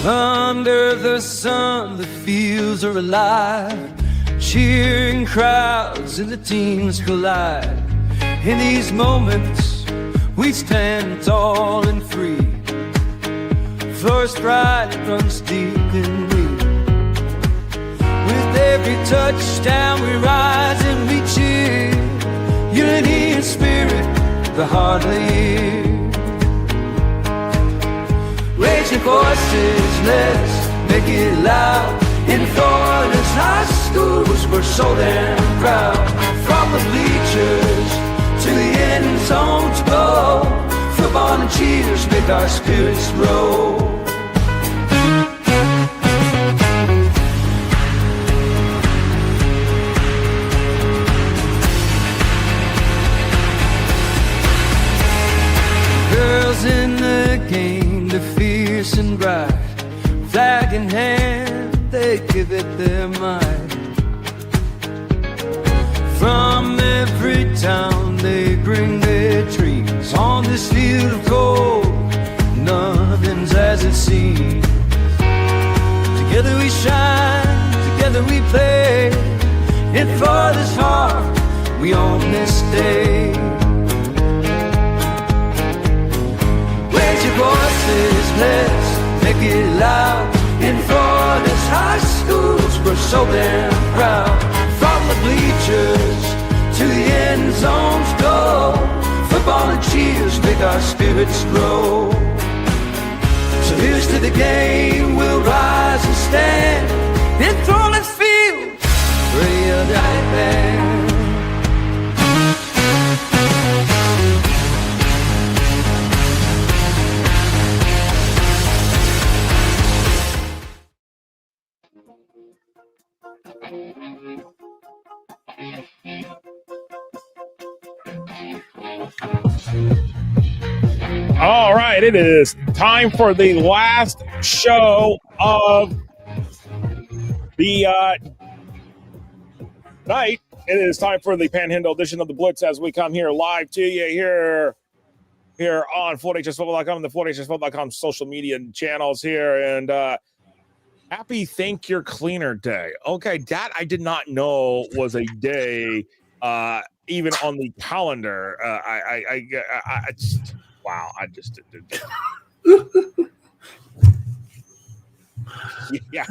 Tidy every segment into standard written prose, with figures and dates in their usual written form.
Under the sun, the fields are alive. Cheering crowds and the teams collide. In these moments, we stand tall and free. First pride runs deep in me. With every touchdown, we rise and we cheer. Unity and spirit, the heart of the year. Raise your voices, let's make it loud. In Florida's high schools, we're so damn proud. From the bleachers to the end zone to go, football and cheers make our spirits grow. Girls in the game, they're fierce and bright. Flag in hand, they give it their might. From every town they bring their dreams. On this field of gold, nothing's as it seems. Together we shine, together we play. And for this heart, we own this day. Raise your voices, let's make it loud. In Florida's high schools, we're so damn proud. From the bleachers to the end zones go, football and cheers make our spirits grow. So here's to the game, we'll rise and stand. In Florida's field, real daddy band. All right, it is time for the last show of the night. It is time for the Panhandle edition of the Blitz as we come here live to you here on FloorHSFootball.com and the FloorHSFootball.com social media channels here. And happy Thank Your Cleaner Day. Okay, that I did not know was a day even on the calendar. Wow, I just did. Yeah.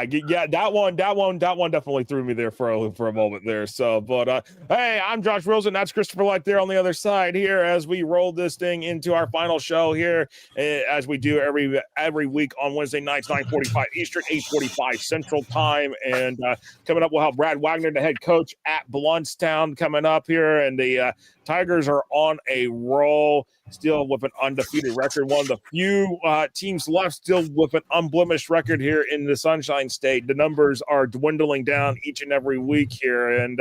That one definitely threw me there for a moment there. So, but hey, I'm Josh Rosa, and that's Christopher Light there on the other side here as we roll this thing into our final show here, as we do every week on Wednesday nights, 9:45 Eastern, 8:45 Central Time. And coming up, we'll have Brad Waggoner, the head coach at Blountstown, coming up here, and the Tigers are on a roll, still with an undefeated record. One of the few teams left still with an unblemished record here in the Sunshine State. The numbers are dwindling down each and every week here. And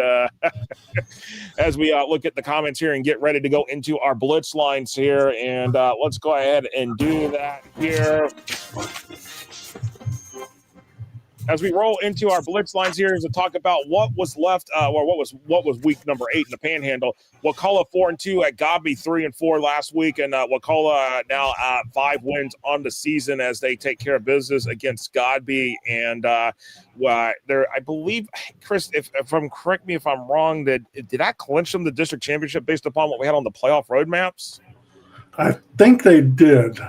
as we look at the comments here and get ready to go into our Blitz Lines here, and let's go ahead and do that here. As we roll into our Blitz Lines here, is to talk about what was left, or what was week number 8 in the Panhandle. Wakulla 4-2 at Godby 3-4 last week, and Wakulla now 5 wins on the season as they take care of business against Godby. And there, I believe, Chris, correct me if I'm wrong, did that clinch them the district championship based upon what we had on the playoff roadmaps? I think they did.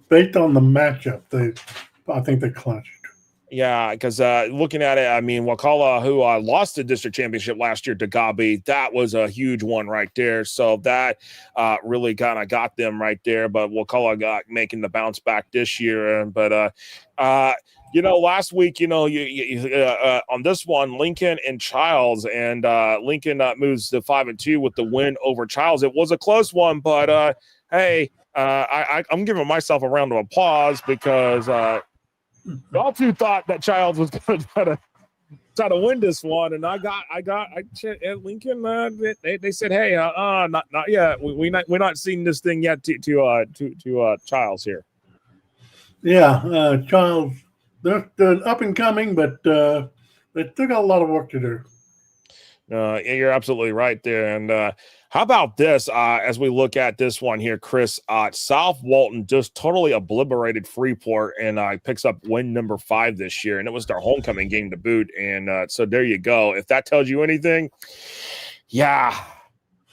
Based on the matchup, I think they clinched. Yeah, because looking at it, I mean, Wakulla, who lost the district championship last year to Godby, that was a huge one right there. So that really kind of got them right there. But Wakulla got making the bounce back this year. But last week, on this one, Lincoln and Childs, and Lincoln moves to 5-2 with the win over Childs. It was a close one, but hey, I'm giving myself a round of applause because y'all two thought that Childs was going to try to win this one, and I at Lincoln. They said, "Hey, not yet. We're not seeing this thing yet." To Childs here. Yeah, Childs. They're up and coming, but they still got a lot of work to do. You're absolutely right there, and How about this? As we look at this one here, Chris, South Walton just totally obliterated Freeport and picks up win number 5 this year, and it was their homecoming game to boot. And so there you go. If that tells you anything, yeah.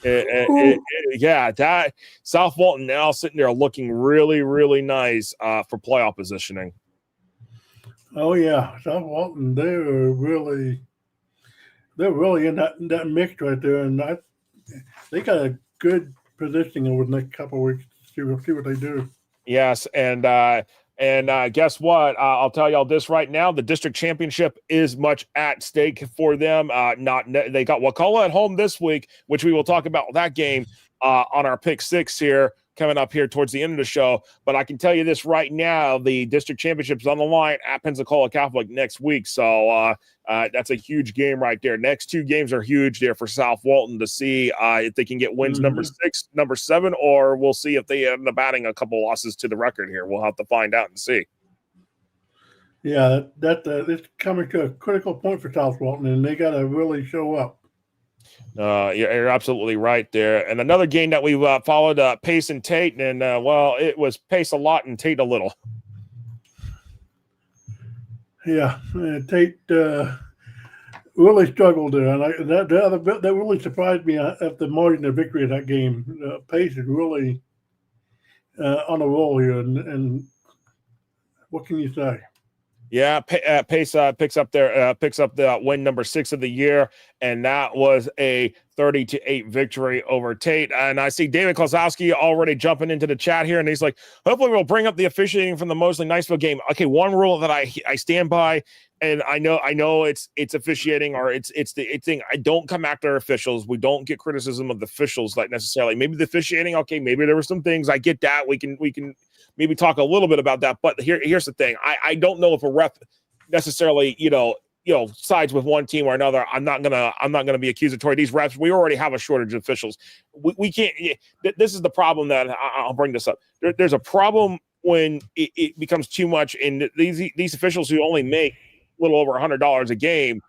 That South Walton now sitting there looking really, really nice for playoff positioning. Oh yeah, South Walton, they're really in that mix right there, and they got a good positioning over the next couple of weeks. See what they do. Yes, and guess what? I'll tell y'all this right now: the district championship is much at stake for them. They got Wakulla at home this week, which we will talk about that game on our pick 6 here coming up here towards the end of the show. But I can tell you this right now: the district championship is on the line at Pensacola Catholic next week. So that's a huge game right there. Next 2 games are huge there for South Walton to see if they can get wins number 6, number 7, or we'll see if they end up adding a couple losses to the record here. We'll have to find out and see. Yeah, it's coming to a critical point for South Walton, and they got to really show up. You're absolutely right there. And another game that we followed, Pace and Tate, and it was Pace a lot and Tate a little. Yeah, Tate really struggled there, and the other bit that really surprised me at the margin of victory in that game. Pace is really on a roll here, and what can you say? Yeah, Pace picks up the win number 6 of the year, and that was a 30-8 victory over Tate. And I see David Kozlowski already jumping into the chat here, and he's like, hopefully we'll bring up the officiating from the Mosley-Niceville game. Okay, one rule that I stand by, and I know it's officiating, or it's the thing. I don't come after officials. We don't get criticism of the officials like necessarily. Maybe the officiating, okay, maybe there were some things. I get that. We can maybe talk a little bit about that. But here's the thing. I don't know if a ref necessarily, sides with one team or another. I'm not gonna be accusatory. These refs, we already have a shortage of officials. We can't. This is the problem that I'll bring this up. There's a problem when it becomes too much, and these officials who only make a little over $100 a game.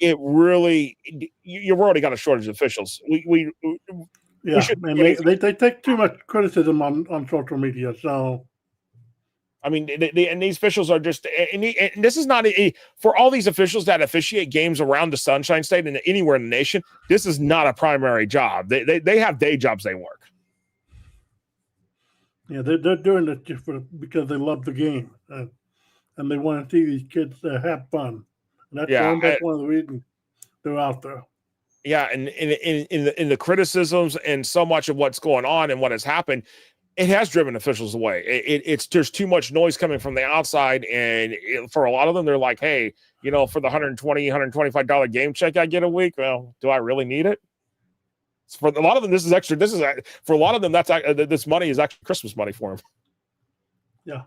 It really, you've already got a shortage of officials. We take too much criticism on social media. So, I mean, and these officials are just, and this is not for all these officials that officiate games around the Sunshine State and anywhere in the nation. This is not a primary job. They have day jobs they work. Yeah, they're doing it just because they love the game and they want to see these kids have fun. And that's one of the reasons they're out there. Yeah, and in the criticisms and so much of what's going on and what has happened, it has driven officials away. There's too much noise coming from the outside, and for a lot of them, they're like, hey, for the $120, $125 game check I get a week, well, do I really need it? For a lot of them, this is extra. For a lot of them, this money is actually Christmas money for them. Yeah.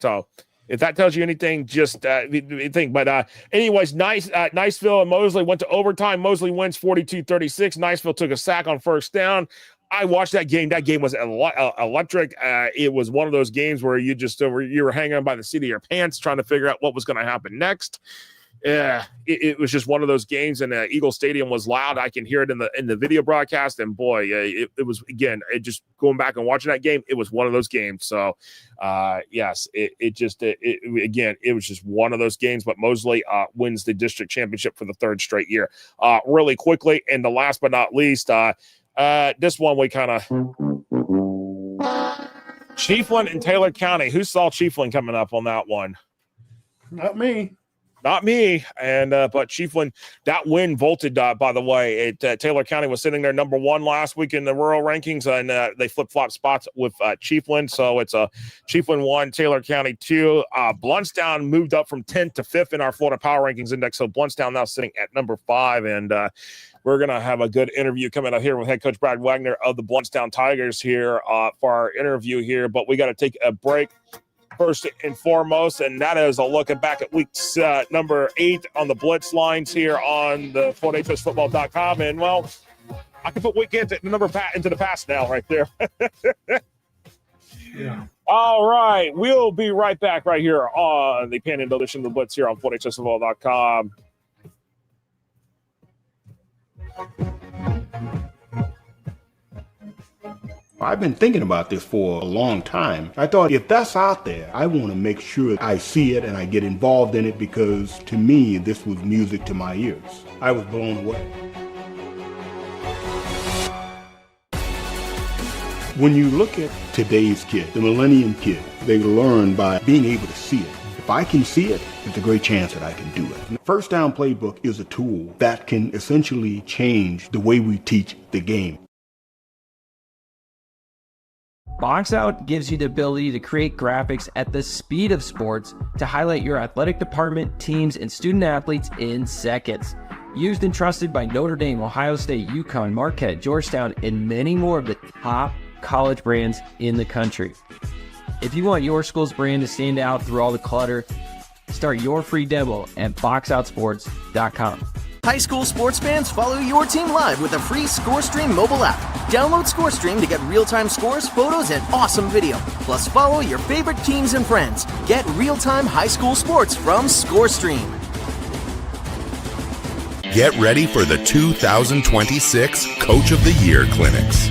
So if that tells you anything, just think. But anyways, Niceville and Mosley went to overtime. Mosley wins 42-36. Niceville took a sack on first down. I watched that game. That game was electric. It was one of those games where you were hanging on by the seat of your pants trying to figure out what was going to happen next. Yeah, it was just one of those games, and Eagle Stadium was loud. I can hear it in the video broadcast, and boy, it was, again, just going back and watching that game, it was one of those games. So, yes, it was just one of those games. But Mosley wins the district championship for the 3rd straight year. Really quickly, and the last but not least, this one we kind of Chiefland and Taylor County. Who saw Chiefland coming up on that one? Not me. Not me. And but Chiefland, that win vaulted, by the way. Taylor County was sitting there number 1 last week in the rural rankings, and they flip-flop spots with Chiefland. So it's a Chiefland 1, Taylor County 2. Blountstown moved up from 10th to 5th in our Florida Power Rankings Index. So Blountstown now sitting at number 5. And we're going to have a good interview coming up here with head coach Brad Waggoner of the Blountstown Tigers here for our interview here. But we got to take a break first and foremost, and that is a look back at week number 8 on the Blitz Lines here on the FortHSFootball.com. And, well, I can put week into the past now right there. Yeah. All right. We'll be right back right here on the Panhandle Edition of the Blitz here on FortHSFootball.com. I've been thinking about this for a long time. I thought, if that's out there, I want to make sure I see it and I get involved in it, because to me, this was music to my ears. I was blown away. When you look at today's kid, the millennium kid, they learn by being able to see it. If I can see it, there's a great chance that I can do it. The First Down Playbook is a tool that can essentially change the way we teach the game. Box Out gives you the ability to create graphics at the speed of sports to highlight your athletic department, teams, and student athletes in seconds. Used and trusted by Notre Dame, Ohio State, UConn, Marquette, Georgetown, and many more of the top college brands in the country. If you want your school's brand to stand out through all the clutter, start your free demo at boxoutsports.com. High school sports fans, follow your team live with a free ScoreStream mobile app. Download ScoreStream to get real-time scores, photos, and awesome video. Plus, follow your favorite teams and friends. Get real-time high school sports from ScoreStream. Get ready for the 2026 Coach of the Year Clinics.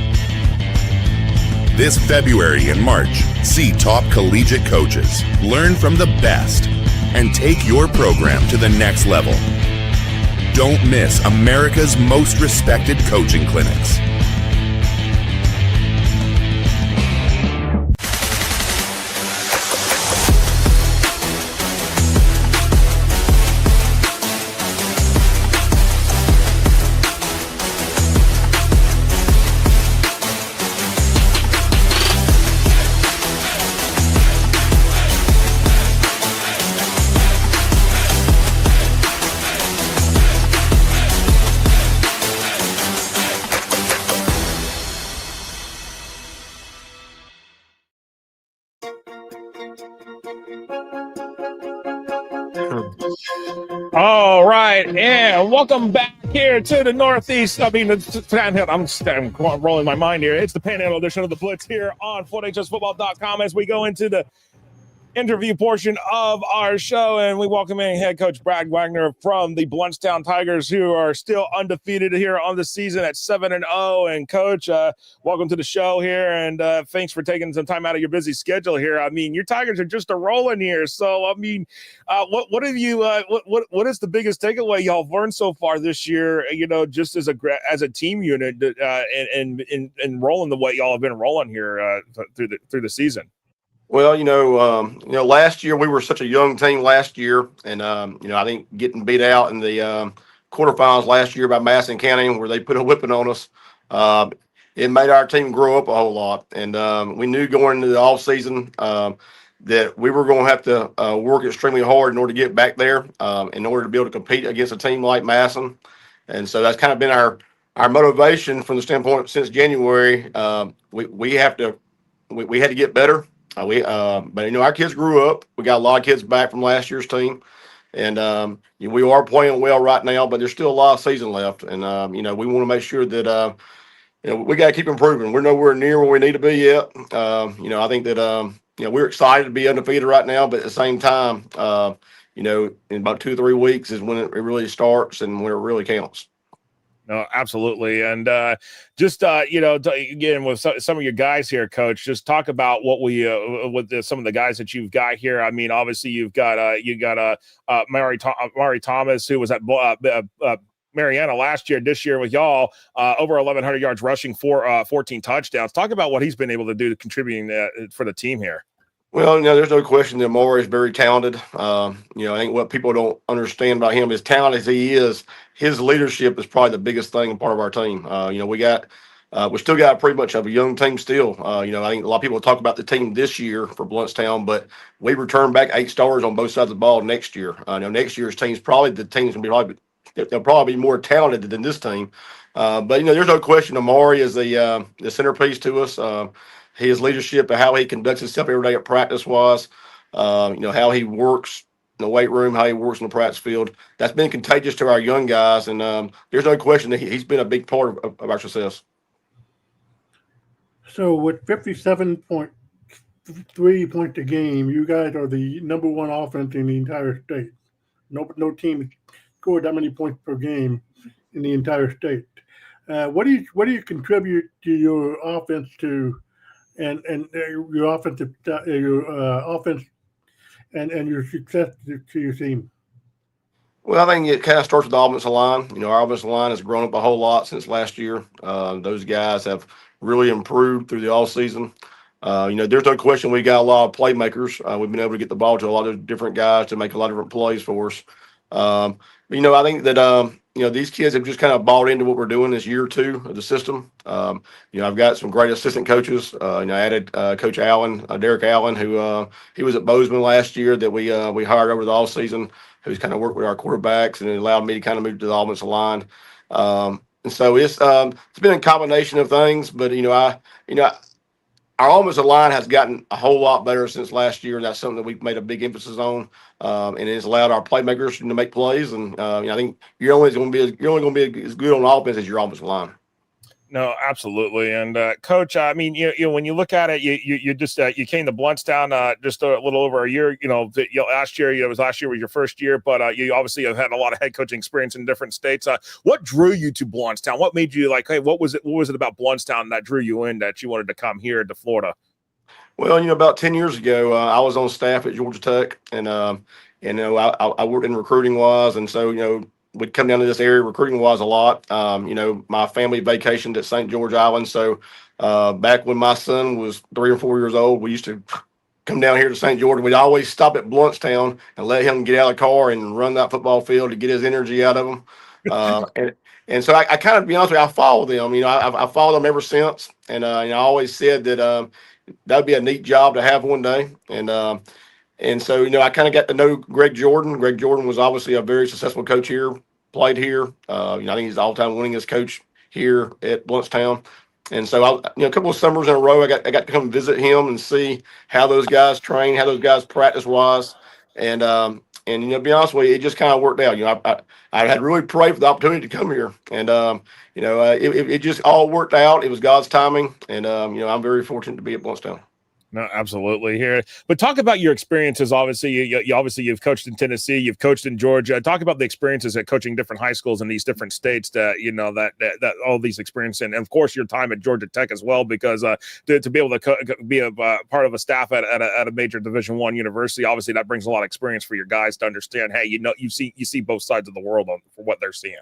This February and March, see top collegiate coaches, learn from the best, and take your program to the next level. Don't miss America's most respected coaching clinics. All right, and welcome back here to the Northeast. The Panhandle. I'm rolling my mind here. It's the Panhandle edition of the Blitz here on FloatHSFootball.com as we go into the interview portion of our show, and we welcome in head coach Brad Waggoner from the Blountstown Tigers, who are still undefeated here on the season at 7-0. And coach, welcome to the show here, and thanks for taking some time out of your busy schedule here. Your Tigers are just a rolling here. So what have you what is the biggest takeaway y'all have learned so far this year, just as a team unit, and rolling the way y'all have been rolling here through the season? Well, last year we were such a young team last year, and I think getting beat out in the quarterfinals last year by Madison County, where they put a whipping on us, it made our team grow up a whole lot. And we knew going into the off season that we were going to have to work extremely hard in order to get back there, in order to be able to compete against a team like Madison. And so that's kind of been our motivation from the standpoint since January. We had to get better. But our kids grew up. We got a lot of kids back from last year's team, and we are playing well right now. But there's still a lot of season left, and we want to make sure that we got to keep improving. We're nowhere near where we need to be yet. I think that we're excited to be undefeated right now, but at the same time, in about 2 or 3 weeks is when it really starts and when it really counts. No, absolutely. And again, with some of your guys here, Coach, just talk about what some of the guys that you've got here. Obviously you've got Mari Thomas, who was at Mariana last year. This year with y'all, over 1,100 yards rushing, 14 touchdowns. Talk about what he's been able to do to contributing for the team here. Well, there's no question that Maury is very talented. I think what people don't understand about him, as talented as he is, his leadership is probably the biggest thing and part of our team. We still got pretty much of a young team still. I think a lot of people talk about the team this year for Blountstown, but we return back 8 stars on both sides of the ball next year. Next year's team's probably the team's going to they'll probably be more talented than this team. But there's no question Amari is the centerpiece to us. His leadership and how he conducts himself every day at practice was, how he works in the weight room, how he works in the practice field. That's been contagious to our young guys, and there's no question that he's been a big part of our success. So with 57.3 points a game, you guys are the number one offense in the entire state. No team scored that many points per game in the entire state. What do you contribute to your offense and your offensive offense and your success to your team? Well, I think it kind of starts with the offensive line. Our offensive line has grown up a whole lot since last year. Those guys have really improved through the offseason. There's no question we got a lot of playmakers. We've been able to get the ball to a lot of different guys to make a lot of different plays for us. I think that, these kids have just kind of bought into what we're doing this year or two of the system. I've got some great assistant coaches. I added Coach Allen, Derek Allen, who he was at Bozeman last year that we hired over the offseason, who's kind of worked with our quarterbacks, and it allowed me to kind of move to the offensive line. And so it's been a combination of things, but our offensive line has gotten a whole lot better since last year, and that's something that we've made a big emphasis on. And it's allowed our playmakers to make plays. And I think you're only going to be as good on offense as your offensive line. No, absolutely. And Coach, I mean, when you look at it, you just you came to Blountstown just a little over a year. Last year was your first year, but you obviously have had a lot of head coaching experience in different states. What drew you to Blountstown? What made you like? Hey, what was it about Blountstown that drew you in that you wanted to come here to Florida? Well, about 10 years ago, I was on staff at Georgia Tech, and I worked in recruiting wise, and so we'd come down to this area recruiting wise a lot. My family vacationed at St. George Island. So back when my son was 3 or 4 years old, we used to come down here to St. George. We'd always stop at Blountstown and let him get out of the car and run that football field to get his energy out of him. And so I kind of, to be honest with you, I follow them. I followed them ever since. And I always said that that'd be a neat job to have one day. And so, I kind of got to know Greg Jordan. Greg Jordan was obviously a very successful coach here, played here. I think he's the all-time winningest coach here at Blountstown. And so, a couple of summers in a row, I got to come visit him and see how those guys train, how those guys practice-wise. And to be honest with you, it just kind of worked out. I had really prayed for the opportunity to come here. And, it just all worked out. It was God's timing. And, I'm very fortunate to be at Blountstown. No, absolutely here. But talk about your experiences. Obviously, you've coached in Tennessee, you've coached in Georgia. Talk about the experiences at coaching different high schools in these different states. That all these experiences, and of course your time at Georgia Tech as well. Because to be able to be a part of a staff at a major Division I university, obviously that brings a lot of experience for your guys to understand. Hey, you see both sides of the world for what they're seeing.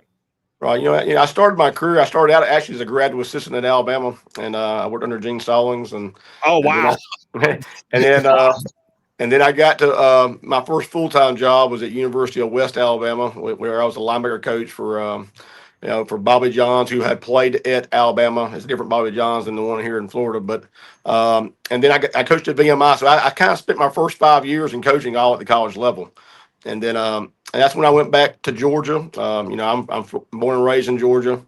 Right. I started my career. I started out actually as a graduate assistant at Alabama, and I worked under Gene Stallings. Oh, wow. And then I got to my first full-time job was at University of West Alabama, where I was a linebacker coach for Bobby Johns, who had played at Alabama. It's a different Bobby Johns than the one here in Florida. But and then I coached at VMI, so I kind of spent my first 5 years in coaching all at the college level. And then and that's when I went back to Georgia. I'm born and raised in Georgia.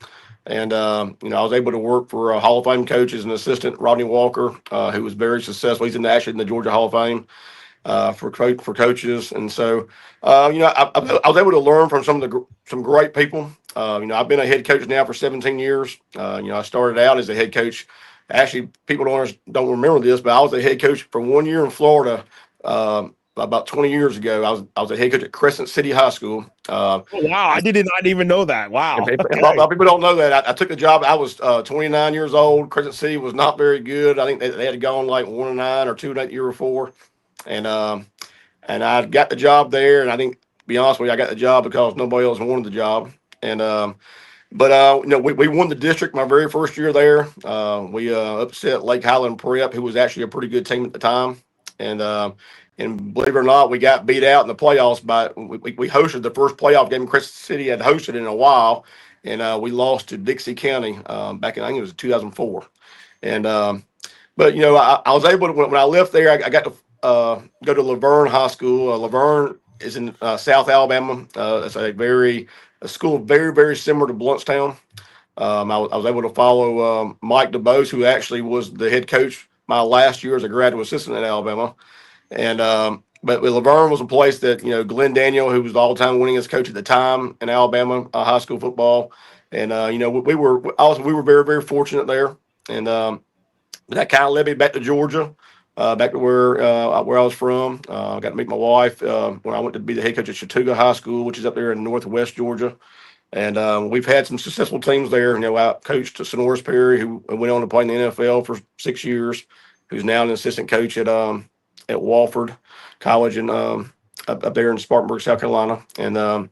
And, I was able to work for a Hall of Fame coach as an assistant, Rodney Walker, who was very successful. He's actually in the Georgia Hall of Fame for coaches. And so, I was able to learn from some great people. I've been a head coach now for 17 years. I started out as a head coach. Actually, people don't remember this, but I was a head coach for 1 year in Florida. About 20 years ago, I was a head coach at Crescent City High School. Oh, wow, I didn't even know that. Wow. Okay. A lot of people don't know that. I took the job. I was 29 years old. Crescent City was not very good. I think they had gone like 1-9 or 2 that year before. And I got the job there. And I think, to be honest with you, I got the job because nobody else wanted the job. And but we won the district my very first year there. We upset Lake Highland Prep, who was actually a pretty good team at the time. And believe it or not, we got beat out in the playoffs we hosted the first playoff game Crescent City had hosted in a while, and we lost to Dixie County back in, I think it was 2004. And but I was able to, when I left there, I got to go to Laverne High School. Laverne is in South Alabama. It's a school very, very similar to Blountstown. I was able to follow Mike DeBose, who actually was the head coach my last year as a graduate assistant at Alabama. And but Laverne was a place that Glenn Daniel, who was the all-time winningest coach at the time in Alabama high school football, and we were very, very fortunate there. And that kind of led me back to Georgia, back to where I was from. I got to meet my wife when I went to be the head coach at Chattooga High School, which is up there in northwest Georgia. And we've had some successful teams there. I coached Sonoris Perry, who went on to play in the NFL for 6 years, who's now an assistant coach at Wofford College in up there in Spartanburg, South Carolina. And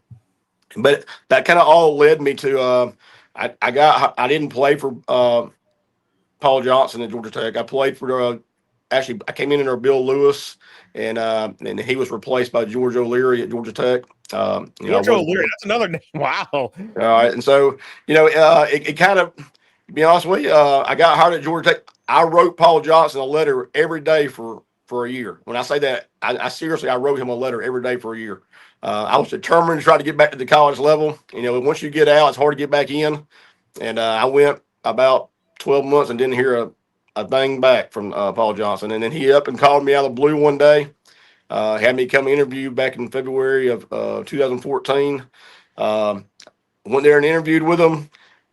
but that kind of all led me to I didn't play for Paul Johnson at Georgia Tech. I played for actually I came in under Bill Lewis, and he was replaced by George O'Leary at Georgia Tech. George O'Leary, that's another name. Wow. All right, and so it kind of, to be honest with you, I got hired at Georgia Tech. I wrote Paul Johnson a letter every day for a year. When I say that, I seriously, I wrote him a letter every day for a year. I was determined to try to get back to the college level. Once you get out, it's hard to get back in. And I went about 12 months and didn't hear a thing back from Paul Johnson. And then he up and called me out of the blue one day, had me come interview back in February of 2014. Went there and interviewed with him,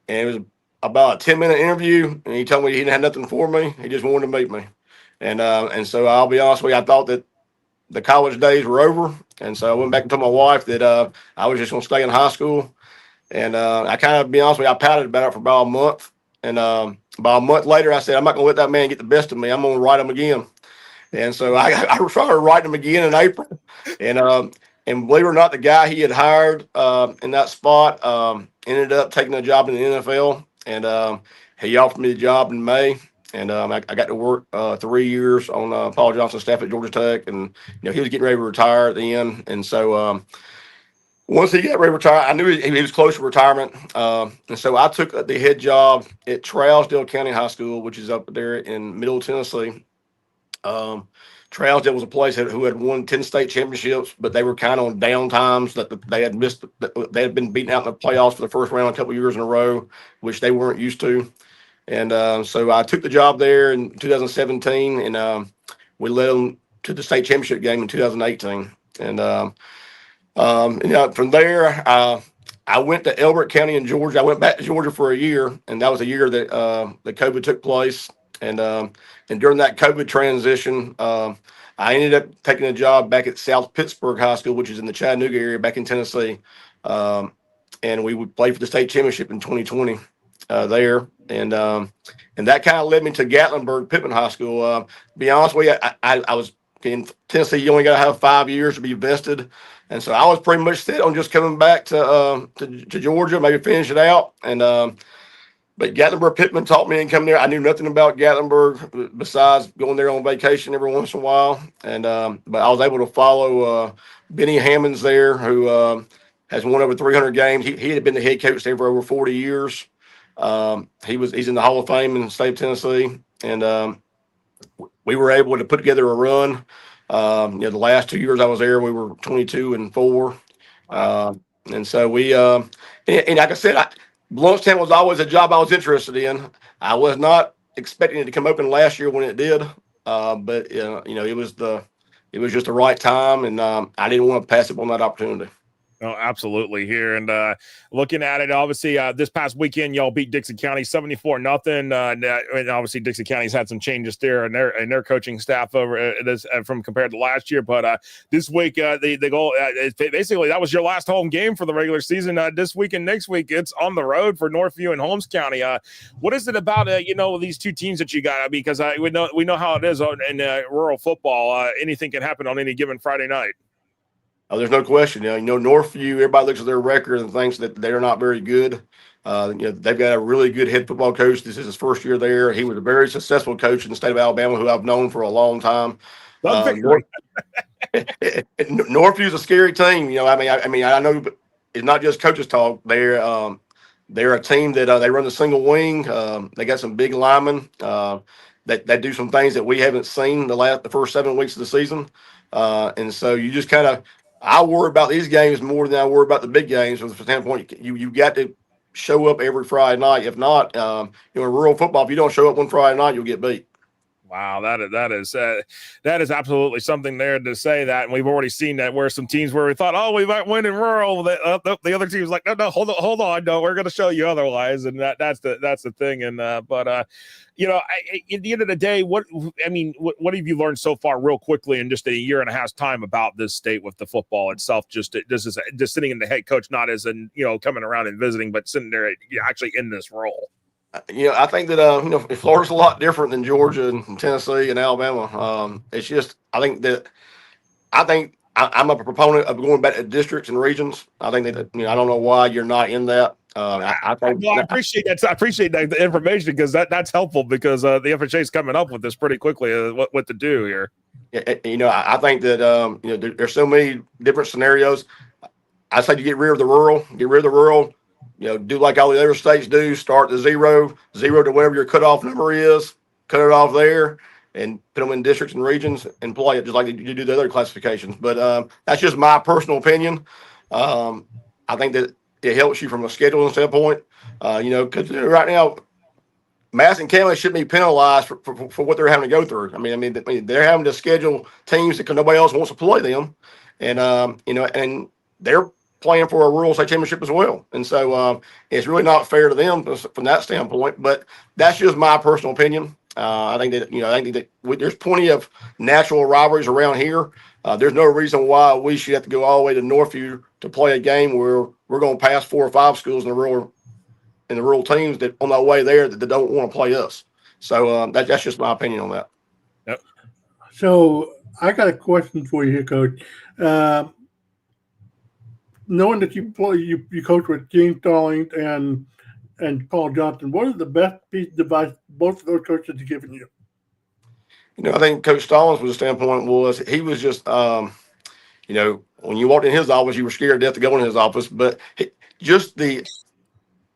and it was about a 10-minute interview, and he told me he didn't have nothing for me. He just wanted to meet me. And so I'll be honest with you, I thought that the college days were over. And so I went back and told my wife that I was just going to stay in high school. And I kind of, be honest with you, I pouted about it for about a month. And about a month later, I said, I'm not going to let that man get the best of me. I'm going to write him again. And so I started writing him again in April. And believe it or not, the guy he had hired in that spot ended up taking a job in the NFL. And he offered me the job in May. And I got to work 3 years on Paul Johnson's staff at Georgia Tech. And, he was getting ready to retire at the end. And so once he got ready to retire, I knew he was close to retirement. And so I took the head job at Trousdale County High School, which is up there in Middle Tennessee. Trousdale was a place who had won 10 state championships, but they were kind of on down times that they had missed. They had been beaten out in the playoffs for the first round a couple of years in a row, which they weren't used to. And so I took the job there in 2017, and we led them to the state championship game in 2018. And from there, I went to Elbert County in Georgia. I went back to Georgia for a year, and that was a year that the COVID took place. And during that COVID transition, I ended up taking a job back at South Pittsburgh High School, which is in the Chattanooga area back in Tennessee. And we would play for the state championship in 2020 there. And that kind of led me to Gatlinburg Pittman High School. To be honest with you, I was in Tennessee. You only got to have 5 years to be vested. And so I was pretty much set on just coming back to Georgia, maybe finish it out. And but Gatlinburg Pittman taught me and coming there. I knew nothing about Gatlinburg besides going there on vacation every once in a while. And but I was able to follow Benny Hammonds there, who has won over 300 games. He had been the head coach there for over 40 years. He's in the Hall of Fame in the state of Tennessee. And we were able to put together a run. The last 2 years I was there, we were 22-4. And so we, and like I said, Blountstown was always a job I was interested in. I was not expecting it to come open last year when it did, but it was just the right time, and I didn't want to pass up on that opportunity. Oh, absolutely here. And looking at it, obviously, this past weekend, y'all beat Dixon County 74-0. And obviously, Dixon County's had some changes there and their coaching staff over this from compared to last year. But this week, they go basically that was your last home game for the regular season. This week and next week, it's on the road for Northview and Holmes County. What is it about these two teams that you got? Because we know how it is in rural football. Anything can happen on any given Friday night. Oh, there's no question. Northview, everybody looks at their record and thinks that they're not very good. They've got a really good head football coach. This is his first year there. He was a very successful coach in the state of Alabama, who I've known for a long time. Northview's a scary team. I know it's not just coaches talk. They're a team that they run the single wing. They got some big linemen that do some things that we haven't seen the first 7 weeks of the season. And so you just kind of, I worry about these games more than I worry about the big games from the standpoint you got to show up every Friday night. If not, in rural football, if you don't show up one Friday night, you'll get beat. Wow, that is absolutely something there to say that, and we've already seen that where some teams where we thought, oh, we might win in rural, the other team's like, no, hold on, no, we're going to show you otherwise, and that's the thing, and at the end of the day, what have you learned so far, real quickly, in just a year and a half's time about this state with the football itself? Just sitting in the head coach, not as coming around and visiting, but sitting there actually in this role. I think that Florida's a lot different than Georgia and Tennessee and Alabama. It's just I think I'm a proponent of going back to districts and regions. I think that I don't know why you're not in that. I appreciate that. I appreciate the information, because that's helpful, because the FHA is coming up with this pretty quickly. What to do here? I think that there's so many different scenarios. I say you get rid of the rural. Do like all the other states do, start to zero to whatever your cutoff number is, cut it off there, and put them in districts and regions and play it just like you do the other classifications. But that's just my personal opinion. I think that it helps you from a scheduling standpoint, because right now, Madison County should be penalized for what they're having to go through. I mean, they're having to schedule teams because nobody else wants to play them, and and they're playing for a rural state championship as well, and so it's really not fair to them from that standpoint. But that's just my personal opinion. I think that there's plenty of natural rivalries around here. There's no reason why we should have to go all the way to Northview to play a game where we're going to pass 4 or 5 schools in the rural teams that on their way there that don't want to play us. So that's just my opinion on that. Yep. So I got a question for you here, Coach. Knowing that you coach with Gene Starling and Paul Johnson, what is the best piece of advice both of those coaches have given you? I think Coach Stallings, from the standpoint, was he was just, when you walked in his office, you were scared to death to go in his office. But just the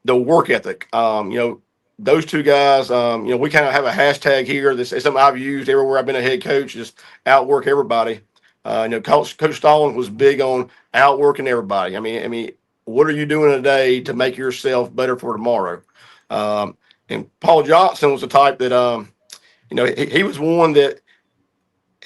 work ethic, those two guys, we kind of have a hashtag here. This is something I've used everywhere I've been a head coach, just outwork everybody. Coach Stallings was big on outworking everybody. I mean, what are you doing today to make yourself better for tomorrow? And Paul Johnson was the type that, he was one that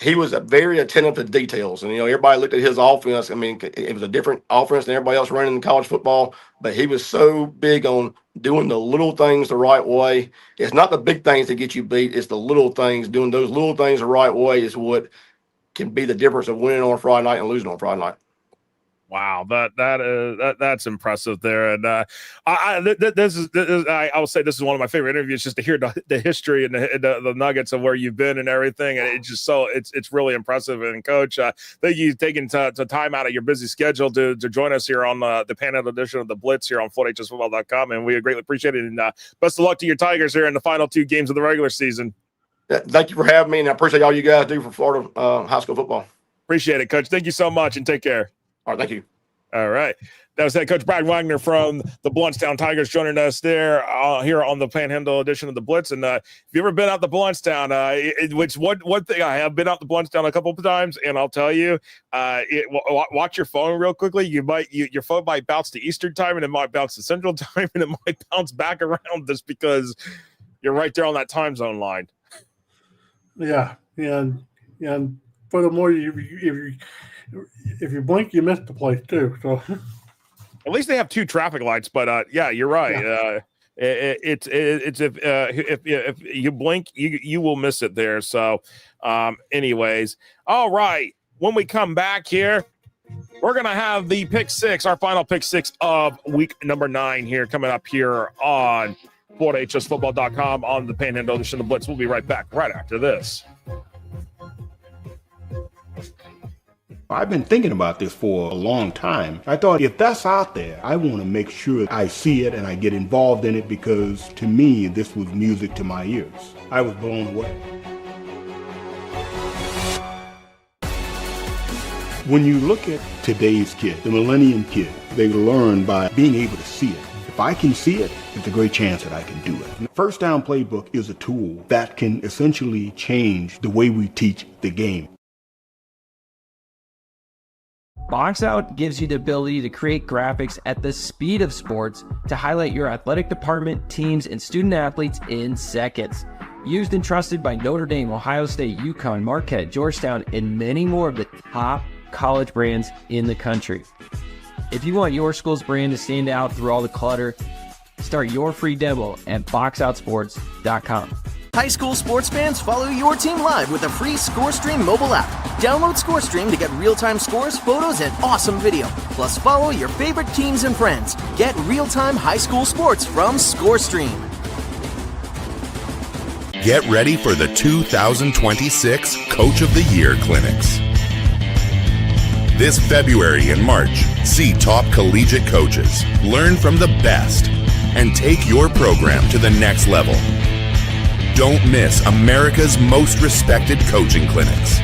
he was very attentive to details. And, everybody looked at his offense. I mean, it was a different offense than everybody else running in college football, but he was so big on doing the little things the right way. It's not the big things that get you beat. It's the little things. Doing those little things the right way is what can be the difference of winning on Friday night and losing on Friday night. Wow, that's impressive there, and I will say this is one of my favorite interviews, just to hear the history and the nuggets of where you've been and everything, and it's just it's really impressive. And Coach, thank you taking time out of your busy schedule to join us here on the Panhandle Edition of the Blitz here on FloorHSFootball.com, and we greatly appreciate it. And best of luck to your Tigers here in the final 2 games of the regular season. Thank you for having me, and I appreciate all you guys do for Florida high school football. Appreciate it, Coach. Thank you so much, and take care. All right, thank you. All right. That was head coach Brad Waggoner from the Blountstown Tigers joining us there here on the Panhandle Edition of the Blitz. And if you've ever been out to Blountstown, which one thing I have been out to Blountstown a couple of times, and I'll tell you, watch your phone real quickly. Your phone might bounce to Eastern time, and it might bounce to Central time, and it might bounce back around just because you're right there on that time zone line. Yeah. And furthermore, if you blink, you miss the place too. So at least they have 2 traffic lights. But yeah, you're right. Yeah. It's if you blink, you will miss it there. So, anyways, all right. When we come back here, we're gonna have the pick 6, our final pick 6 of week number 9 here coming up here on FloorHSFootball.com on the Panhandle Edition of the Blitz. We'll be right back right after this. I've been thinking about this for a long time. I thought, if that's out there, I want to make sure I see it and I get involved in it, because to me, this was music to my ears. I was blown away. When you look at today's kid, the millennium kid, they learn by being able to see it. If I can see it, it's a great chance that I can do it. The First Down Playbook is a tool that can essentially change the way we teach the game. Box Out gives you the ability to create graphics at the speed of sports to highlight your athletic department, teams, and student athletes in seconds. Used and trusted by Notre Dame, Ohio State, UConn, Marquette, Georgetown, and many more of the top college brands in the country. If you want your school's brand to stand out through all the clutter, start your free demo at boxoutsports.com. High school sports fans, follow your team live with a free ScoreStream mobile app. Download ScoreStream to get real-time scores, photos, and awesome video. Plus, follow your favorite teams and friends. Get real-time high school sports from ScoreStream. Get ready for the 2026 Coach of the Year Clinics. This February and March, see top collegiate coaches, learn from the best, and take your program to the next level. Don't miss America's most respected coaching clinics.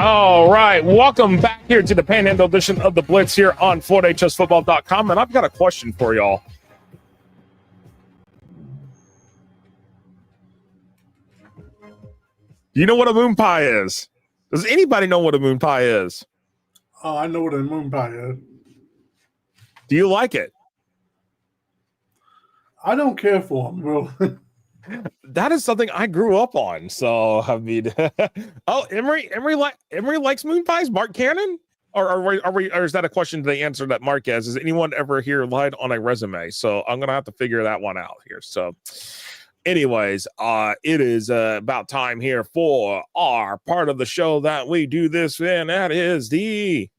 All right, welcome back here to the Panhandle Edition of the Blitz here on FortHSFootball.com, and I've got a question for y'all. Do you know what a moon pie is? Does anybody know what a moon pie is? Oh, I know what a moon pie is. Do you like it? I don't care for them, bro. That is something I grew up on. So I mean, oh, Emory likes moon pies. Mark Cannon, or is that a question they answer that Mark has? Has anyone ever here lied on a resume? So I'm gonna have to figure that one out here. So, anyways, it is about time here for our part of the show that we do this in. That is the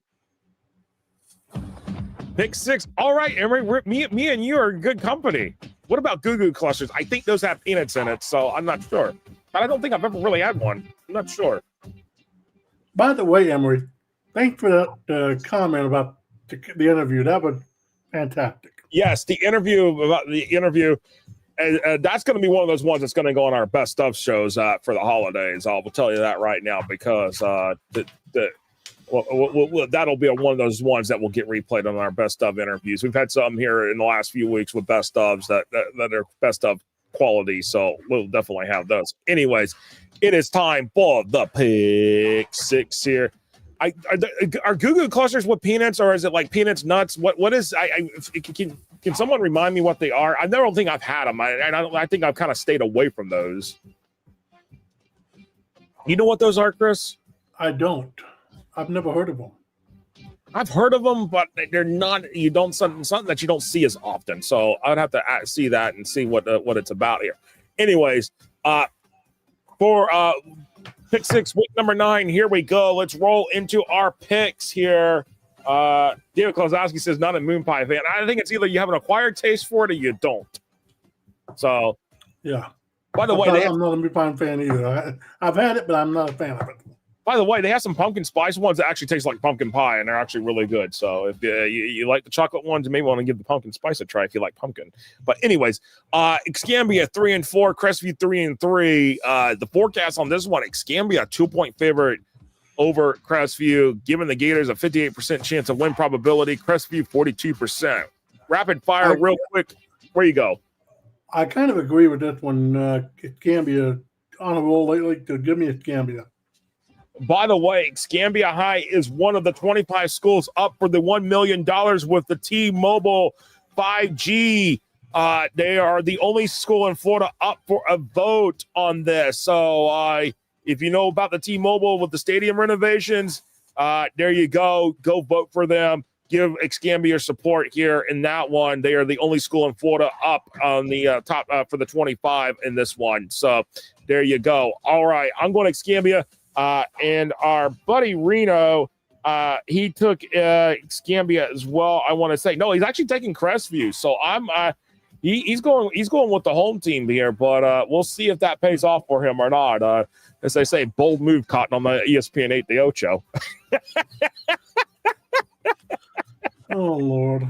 Pick Six. All right, Emory, me and you are in good company. What about Goo Goo clusters? I think those have peanuts in it, so I'm not sure. But I don't think I've ever really had one. I'm not sure. By the way, Emory, thanks for that comment about the interview. That was fantastic. Yes, the interview. That's going to be one of those ones that's going to go on our best of shows for the holidays. I'll tell you that right now because that'll be one of those ones that will get replayed on our best of interviews. We've had some here in the last few weeks with best ofs that are best of quality, so we'll definitely have those. Anyways, it is time for the Pick Six here. Are Goo Goo clusters with peanuts, or is it like peanuts, nuts? What is? Can someone remind me what they are? I don't think I've had them. I think I've kind of stayed away from those. You know what those are, Chris? I don't. I've never heard of them. I've heard of them, but they're not. Something that you don't see as often. So I'd have to see that and see what it's about here. Anyways, for Pick Six, week number 9, here we go. Let's roll into our picks here. David Klosowski says not a moon pie fan. I think it's either you have an acquired taste for it or you don't. So yeah. By the way, I'm not a moon pie fan either. I've had it, but I'm not a fan of it. By the way, they have some pumpkin spice ones that actually taste like pumpkin pie, and they're actually really good. So if you like the chocolate ones, you may want to give the pumpkin spice a try if you like pumpkin. But anyways, Escambia 3-4, Crestview 3-3. The forecast on this one, Escambia 2-point favorite over Crestview, giving the Gators a 58% chance of win probability. Crestview 42%. Rapid fire, real quick. Where you go? I kind of agree with this one. Escambia on a roll lately. To give me Escambia. By the way, Escambia High is one of the 25 schools up for the $1 million with the T-Mobile 5G. They are the only school in Florida up for a vote on this. So if you know about the T-Mobile with the stadium renovations, there you go. Go vote for them. Give Escambia support here in that one. They are the only school in Florida up on the top for the 25 in this one. So there you go. All right, I'm going to Escambia. And our buddy Reno, he took Escambia as well. I want to say no, he's actually taking Crestview. So I'm He's going with the home team here, but we'll see if that pays off for him or not. As they say, bold move caught on the ESPN 8 the Ocho. Oh, Lord.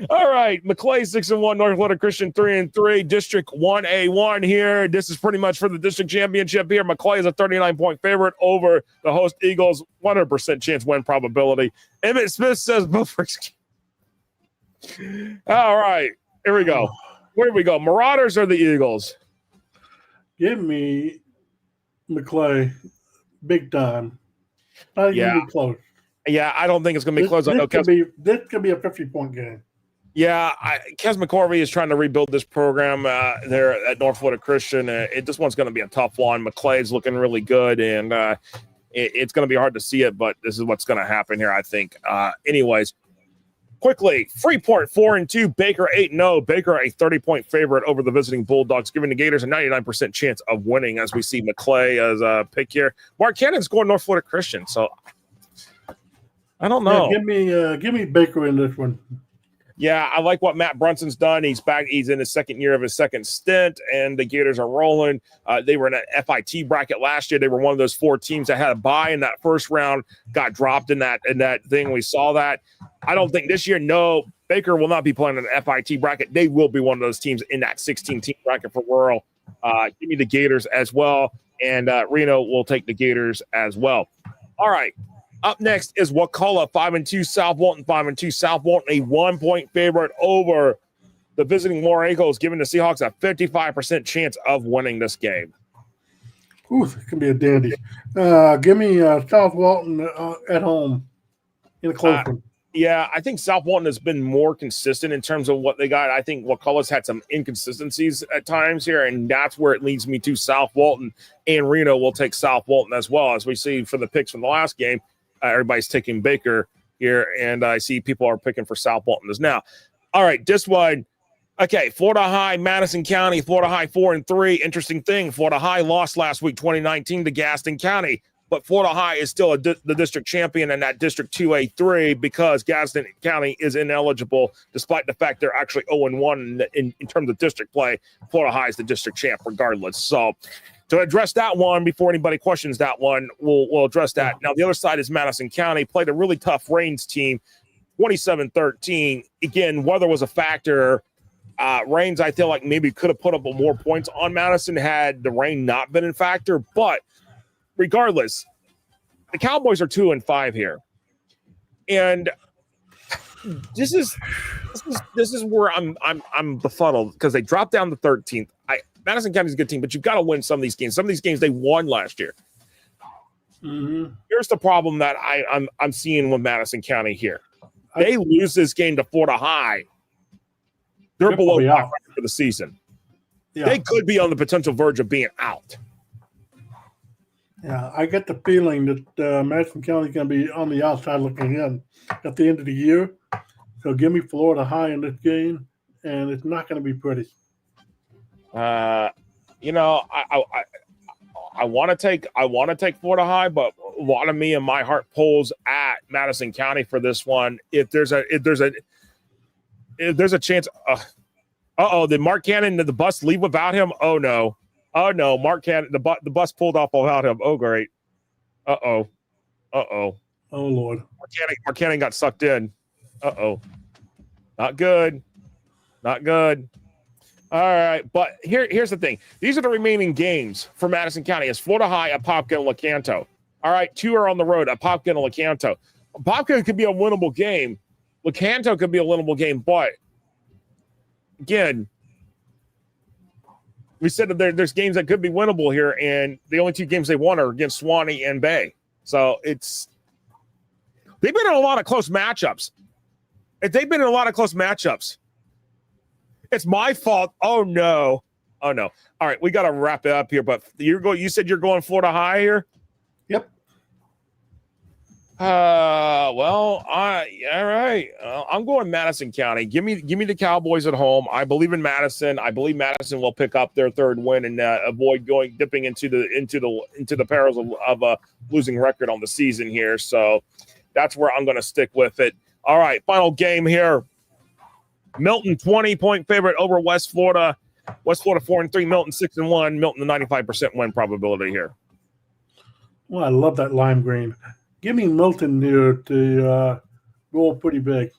All right, McClay 6-1, North Florida Christian 3-3, District 1A1 here. This is pretty much for the district championship here. McClay is a 39-point favorite over the host Eagles, 100% chance win probability. Emmett Smith says Beaufort. All right, here we go. Where do we go? Marauders or the Eagles? Give me McClay big time. I think it'll be close. Yeah, I don't think it's going to be close. This could be a 50-point game. Yeah, Kes McCorvey is trying to rebuild this program there at North Florida Christian. This one's going to be a tough one. McClay's looking really good, and it's going to be hard to see it, but this is what's going to happen here, I think. Anyways, quickly, Freeport 4-2, Baker 8-0. Baker a 30-point favorite over the visiting Bulldogs, giving the Gators a 99% chance of winning as we see McClay as a pick here. Mark Cannon's going North Florida Christian, so I don't know. Yeah, give me Baker in this one. Yeah, I like what Matt Brunson's done. He's back. He's in his second year of his second stint, and the Gators are rolling. They were in an FIT bracket last year. They were one of those 4 teams that had a bye in that first round, got dropped in that thing. We saw that. I don't think this year, no, Baker will not be playing in an FIT bracket. They will be one of those teams in that 16-team bracket for Rural. Give me the Gators as well, and Reno will take the Gators as well. All right. Up next is Wakulla 5-2, South Walton 5-2. South Walton a 1-point favorite over the visiting War Eagles, giving the Seahawks a 55% chance of winning this game. Ooh, it can be a dandy. Give me South Walton at home in a close one. Yeah, I think South Walton has been more consistent in terms of what they got. I think Wakulla's had some inconsistencies at times here, and that's where it leads me to South Walton, and Reno will take South Walton as well. As we see for the picks from the last game, everybody's taking Baker here, and I see people are picking for South Walton as now. All right, this one. Okay, Florida High, Madison County, Florida High 4-3. Interesting thing, Florida High lost last week, 2019, to Gadsden County, but Florida High is still the district champion in that District 2A3 because Gadsden County is ineligible, despite the fact they're actually 0-1 in terms of district play. Florida High is the district champ regardless. So to address that one, before anybody questions that one, we'll address that. Now, the other side is Madison County, played a really tough Rains team, 27-13. Again, weather was a factor. Rains, I feel like maybe could have put up more points on Madison had the rain not been a factor. But regardless, the Cowboys are 2-5 here. And this is where I'm befuddled because they dropped down to 13th. Madison County's a good team, but you've got to win some of these games. Some of these games they won last year. Mm-hmm. Here's the problem that I'm seeing with Madison County here. They lose this game to Florida High. They're below 500 for the season. Yeah. They could be on the potential verge of being out. Yeah, I get the feeling that Madison County is going to be on the outside looking in at the end of the year. So give me Florida High in this game, and it's not going to be pretty. I want to take Florida High, but a lot of me and my heart pulls at Madison County for this one. If there's a chance, did Mark Cannon, did the bus leave without him? Oh no, Mark Cannon, the bus pulled off without him. Oh great, oh Lord, Mark Cannon got sucked in. Not good. All right, but here's the thing. These are the remaining games for Madison County. It's Florida High, Apopka, and Lecanto. All right, 2 are on the road, Apopka and Lecanto. Apopka could be a winnable game. Lecanto could be a winnable game, but again, we said that there's games that could be winnable here, and the only 2 games they won are against Swanee and Bay. So they've been in a lot of close matchups. It's my fault. Oh no. All right, we got to wrap it up here. But you said you're going Florida High here. Yep. All right. I'm going Madison County. Give me the Cowboys at home. I believe in Madison. I believe Madison will pick up their 3rd win and avoid dipping into the perils of a losing record on the season here. So that's where I'm going to stick with it. All right, final game here. Milton 20-point favorite over West Florida. West Florida 4-3, Milton 6-1. Milton the 95% win probability here. Well, I love that lime green. Give me Milton here to roll pretty big.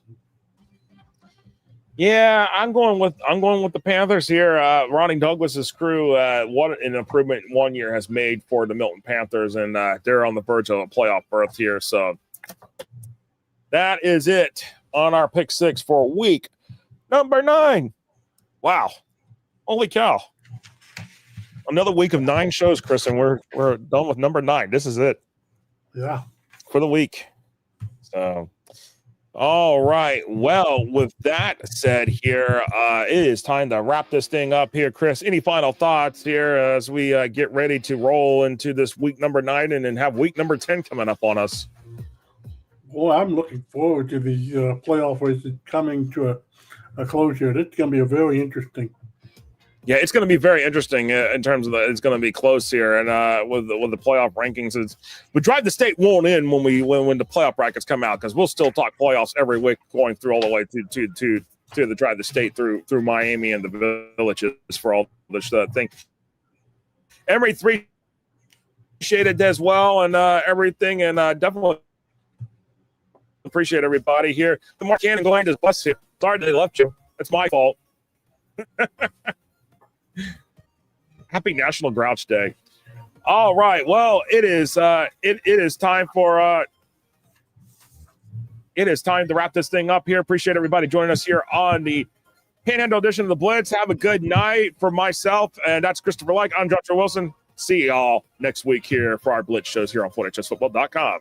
Yeah, I'm going with the Panthers here. Ronnie Douglas's crew, what an improvement 1 year has made for the Milton Panthers, and they're on the verge of a playoff berth here. So that is it on our pick six for week number 9. Wow, holy cow! Another week of 9 shows, Chris, and we're done with number 9. This is it. Yeah, for the week. So. All right. Well, with that said here, it is time to wrap this thing up here. Chris, any final thoughts here as we get ready to roll into this week number 9 and then have week number 10 coming up on us? Well, I'm looking forward to the playoff race coming to a closure. It's going to be a very interesting. Yeah, it's going to be very interesting in terms of it's going to be close here, and with the playoff rankings, we Drive the State won't end when the playoff brackets come out, because we'll still talk playoffs every week going through all the way to the Drive the State through Miami and the Villages for all this thing. Emery 3 appreciated as well and everything, and definitely appreciate everybody here. The Mark Cannon going to bus here. Sorry they left you. It's my fault. Happy National Grouch Day. All right. Well, it is time for it is time to wrap this thing up here. Appreciate everybody joining us here on the Panhandle edition of the Blitz. Have a good night for myself, and that's Christopher Like. I'm Joshua Wilson. See y'all next week here for our Blitz shows here on FloydHSFootball.com.